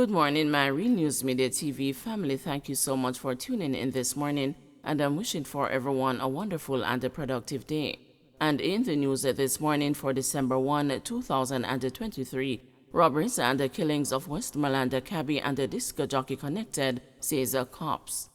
Good morning, my Real News Media TV family. Thank you so much for tuning in this morning, and I'm wishing for everyone a wonderful and a productive day. And in the news this morning for December 1, 2023, robberies and the killings of Westmoreland cabbie and the disc jockey connected, says cops.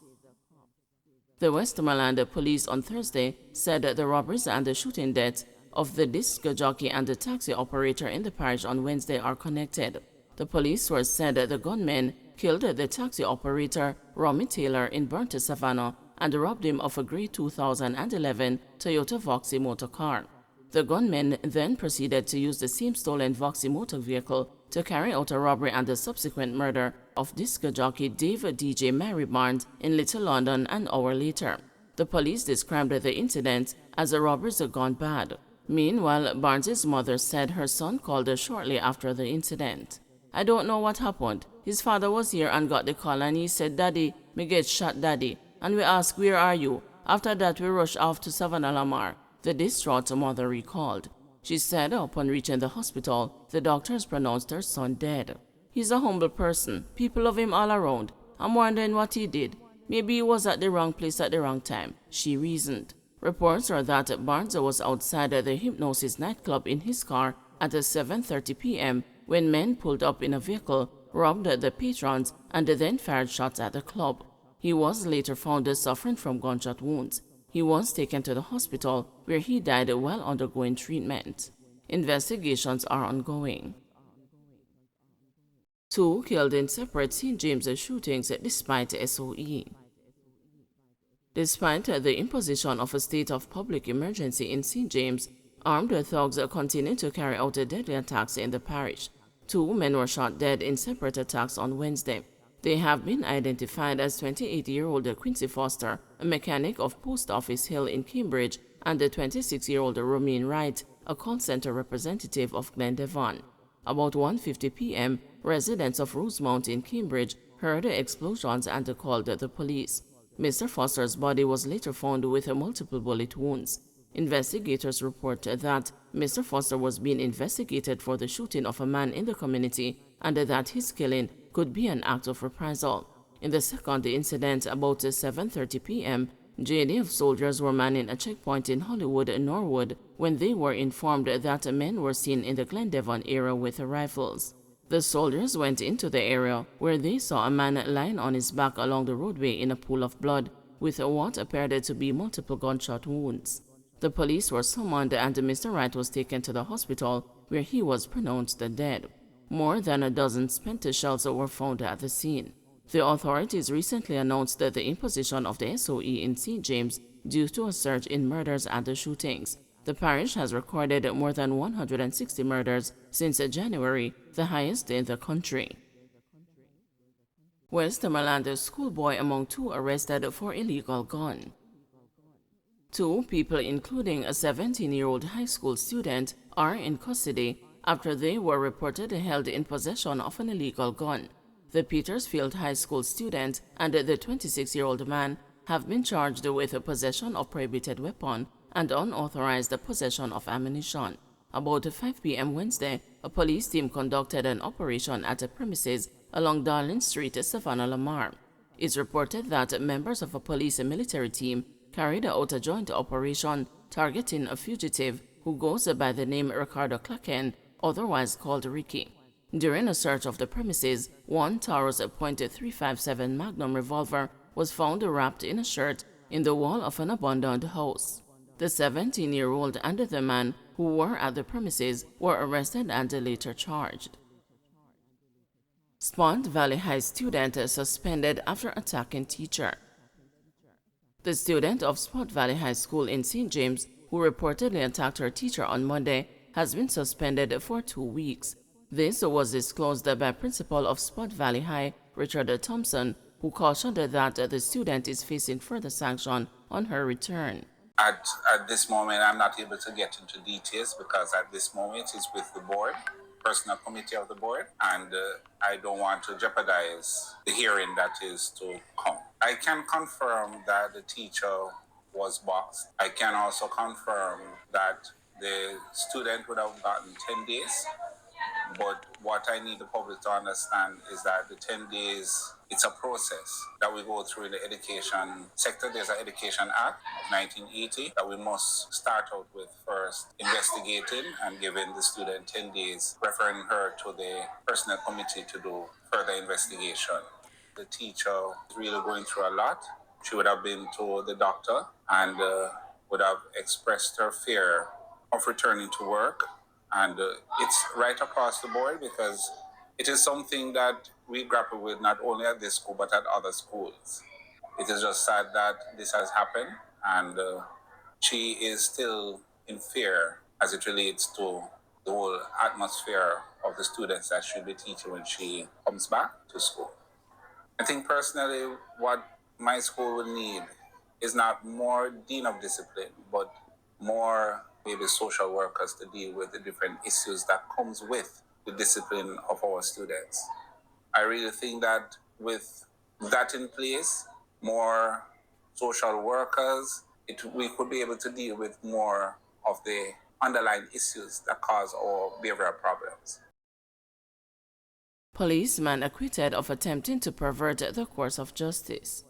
The Westmoreland police on Thursday said the robberies and the shooting deaths of the disc jockey and the taxi operator in the parish on Wednesday are connected. The police source said the gunmen killed the taxi operator, Romy Taylor, in Burnt Savannah and robbed him of a gray 2011 Toyota Voxy motor car. The gunmen then proceeded to use the same stolen Voxy motor vehicle to carry out a robbery and the subsequent murder of disc jockey Dave DJ Mary Barnes in Little London an hour later. The police described the incident as the robberies gone bad. Meanwhile, Barnes' mother said her son called her shortly after the incident. "I don't know what happened. His father was here and got the call and he said, 'Daddy, me get shot, Daddy.' And we asked, 'Where are you?' After that, we rushed off to Savannah Lamar," the distraught mother recalled. She said upon reaching the hospital, the doctors pronounced her son dead. "He's a humble person. People love him all around. I'm wondering what he did. Maybe he was at the wrong place at the wrong time," she reasoned. Reports are that Barnes was outside the Hypnosis nightclub in his car at 7:30 p.m. when men pulled up in a vehicle, robbed the patrons, and then fired shots at the club. He was later found suffering from gunshot wounds. He was taken to the hospital, where he died while undergoing treatment. Investigations are ongoing. 2 killed in separate St. James shootings despite SOE. Despite the imposition of a state of public emergency in St. James, armed thugs continue to carry out deadly attacks in the parish. 2 men were shot dead in separate attacks on Wednesday. They have been identified as 28-year-old Quincy Foster, a mechanic of Post Office Hill in Cambridge, and the 26-year-old Romaine Wright, a call center representative of Glendevon. About 1:50 p.m., residents of Rosemount in Cambridge heard explosions and called the police. Mr. Foster's body was later found with multiple bullet wounds. Investigators report that Mr. Foster was being investigated for the shooting of a man in the community and that his killing could be an act of reprisal. In the second incident, about 7:30 p.m., JDF soldiers were manning a checkpoint in Hollywood, Norwood, when they were informed that men were seen in the Glendevon area with rifles. The soldiers went into the area where they saw a man lying on his back along the roadway in a pool of blood with what appeared to be multiple gunshot wounds. The police were summoned and Mr. Wright was taken to the hospital where he was pronounced dead. More than a dozen spent shells were found at the scene. The authorities recently announced the imposition of the SOE in St. James due to a surge in murders and shootings. The parish has recorded more than 160 murders since January, the highest in the country. Westmoreland schoolboy among 2 arrested for illegal gun. 2 people, including a 17-year-old high school student, are in custody after they were reported held in possession of an illegal gun. The Petersfield High School student and the 26-year-old man have been charged with possession of prohibited weapon and unauthorized possession of ammunition. About 5 p.m. Wednesday, a police team conducted an operation at a premises along Darling Street, Savannah Lamar. It's reported that members of a police and military team carried out a joint operation targeting a fugitive who goes by the name Ricardo Clacken, otherwise called Ricky. During a search of the premises, one Taurus .357 Magnum revolver was found wrapped in a shirt in the wall of an abandoned house. The 17-year-old and the man who were at the premises were arrested and later charged. Spot Valley High student suspended after attacking teacher. The student of Spot Valley High School in St. James, who reportedly attacked her teacher on Monday, has been suspended for 2 weeks. This was disclosed by Principal of Spot Valley High, Richard Thompson, who cautioned that the student is facing further sanction on her return. At this moment, I'm not able to get into details because at this moment it's with the board, personal committee of the board, and I don't want to jeopardize the hearing that is to come. I can confirm that the teacher was boxed. I can also confirm that the student would have gotten 10 days But what I need the public to understand is that the 10 days, it's a process that we go through in the education sector. There's an Education Act of 1980 that we must start out with first investigating and giving the student 10 days, referring her to the personnel committee to do further investigation. The teacher is really going through a lot. She would have been to the doctor and would have expressed her fear of returning to work. And it's right across the board because it is something that we grapple with not only at this school but at other schools. It is just sad that this has happened, and she is still in fear as it relates to the whole atmosphere of the students that she'll be teaching when she comes back to school. I think personally what my school would need is not more dean of discipline, but more maybe social workers to deal with the different issues that comes with the discipline of our students. I really think that with that in place, more social workers, we could be able to deal with more of the underlying issues that cause our behavioral problems. Policeman acquitted of attempting to pervert the course of justice.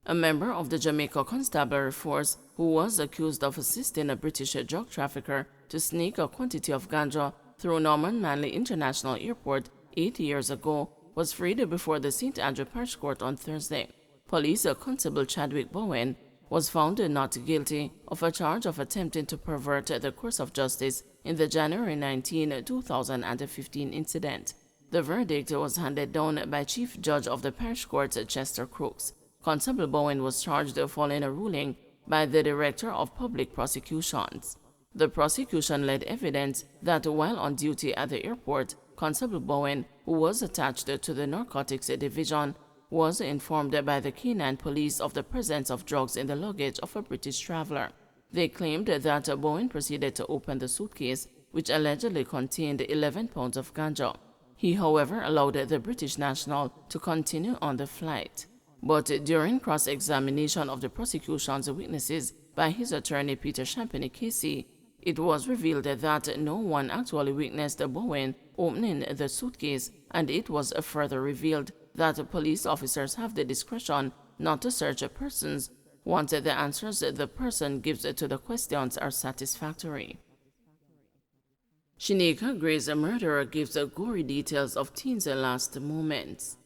A member of the Jamaica Constabulary Force who was accused of assisting a British drug trafficker to sneak a quantity of ganja through Norman Manley International Airport 8 years ago was freed before the St. Andrew Parish Court on Thursday. Police Constable Chadwick Bowen was found not guilty of a charge of attempting to pervert the course of justice in the January 19, 2015 incident. The verdict was handed down by Chief Judge of the Parish Court, Chester Crooks. Constable Bowen was charged following a ruling by the Director of Public Prosecutions. The prosecution led evidence that while on duty at the airport, Constable Bowen, who was attached to the Narcotics Division, was informed by the Canine Police of the presence of drugs in the luggage of a British traveler. They claimed that Bowen proceeded to open the suitcase, which allegedly contained 11 pounds of ganja. He, however, allowed the British national to continue on the flight. But during cross-examination of the prosecution's witnesses by his attorney Peter Champagny Casey, it was revealed that no one actually witnessed Bowen opening the suitcase, and it was further revealed that police officers have the discretion not to search persons once the answers the person gives to the questions are satisfactory. Shanika Gray's murderer gives gory details of teen's last moments.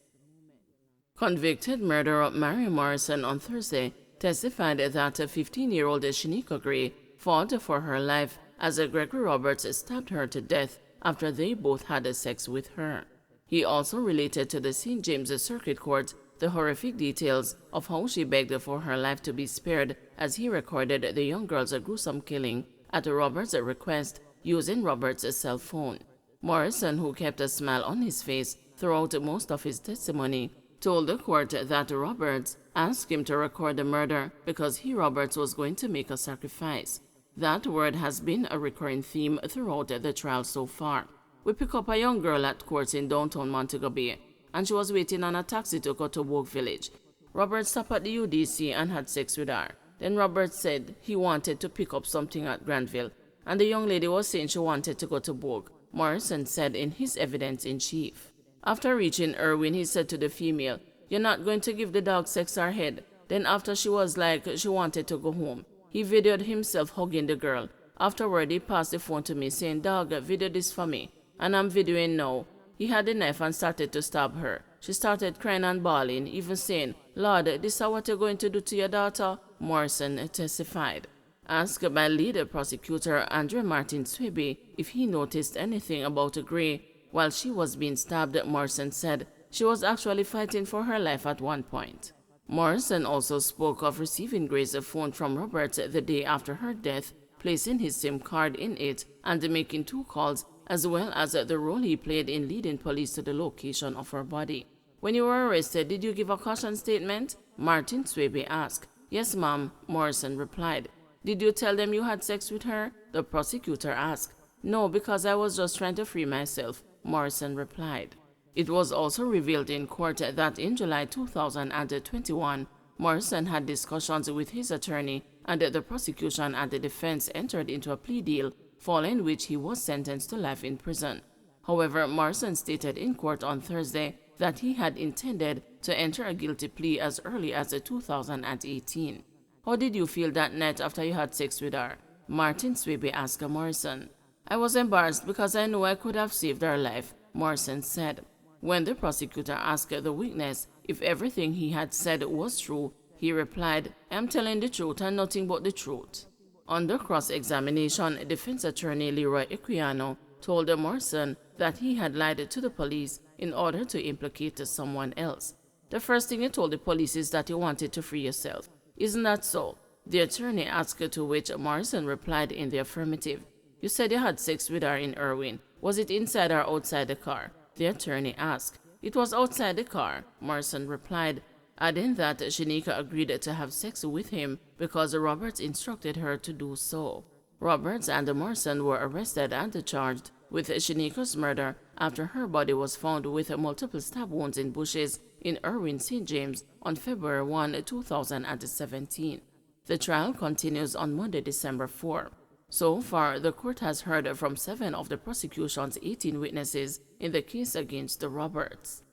Convicted murderer Mary Morrison on Thursday testified that 15-year-old Shanika Gray fought for her life as Gregory Roberts stabbed her to death after they both had sex with her. He also related to the St. James Circuit Court the horrific details of how she begged for her life to be spared as he recorded the young girl's gruesome killing at Roberts' request using Roberts' cell phone. Morrison, who kept a smile on his face throughout most of his testimony, told the court that Roberts asked him to record the murder because he, Roberts, was going to make a sacrifice. That word has been a recurring theme throughout the trial so far. We pick up a young girl at court in downtown Montego Bay, and she was waiting on a taxi to go to Woke Village. Roberts stopped at the UDC and had sex with her. Then Roberts said he wanted to pick up something at Granville, and the young lady was saying she wanted to go to Woke, Morrison said in his evidence in chief. After reaching Irwin, he said to the female, "You're not going to give the dog sex or head." Then after she was like she wanted to go home, he videoed himself hugging the girl. Afterward, he passed the phone to me saying, "Dog, video this for me." And I'm videoing now. He had the knife and started to stab her. She started crying and bawling, even saying, "Lord, this is what you're going to do to your daughter?" Morrison testified. Asked by lead prosecutor Andrew Martin Swebe if he noticed anything about Gray while she was being stabbed, Morrison said she was actually fighting for her life at one point. Morrison also spoke of receiving Gray's phone from Roberts the day after her death, placing his SIM card in it and making 2 calls, as well as the role he played in leading police to the location of her body. "When you were arrested, did you give a caution statement?" Martin Swebe asked. "Yes, ma'am," Morrison replied. "Did you tell them you had sex with her?" the prosecutor asked. "No, because I was just trying to free myself," Morrison replied. It was also revealed in court that in July 2021, Morrison had discussions with his attorney, and the prosecution and the defense entered into a plea deal, following which he was sentenced to life in prison. However, Morrison stated in court on Thursday that he had intended to enter a guilty plea as early as 2018. How did you feel that night after you had sex with her? Martin Swaby asked Morrison. I was embarrassed because I knew I could have saved her life, Morrison said. When the prosecutor asked the witness if everything he had said was true, he replied, I am telling the truth and nothing but the truth. Under cross-examination, defense attorney Leroy Equiano told Morrison that he had lied to the police in order to implicate someone else. The first thing he told the police is that you wanted to free yourself. Isn't that so? The attorney asked, to which Morrison replied in the affirmative. You said you had sex with her in Irwin. Was it inside or outside the car? The attorney asked. It was outside the car, Morrison replied, adding that Shanika agreed to have sex with him because Roberts instructed her to do so. Roberts and Morrison were arrested and charged with Shanika's murder after her body was found with multiple stab wounds in bushes in Irwin, St. James on February 1, 2017. The trial continues on Monday, December 4. So far, the court has heard from 7 of the prosecution's 18 witnesses in the case against the Roberts.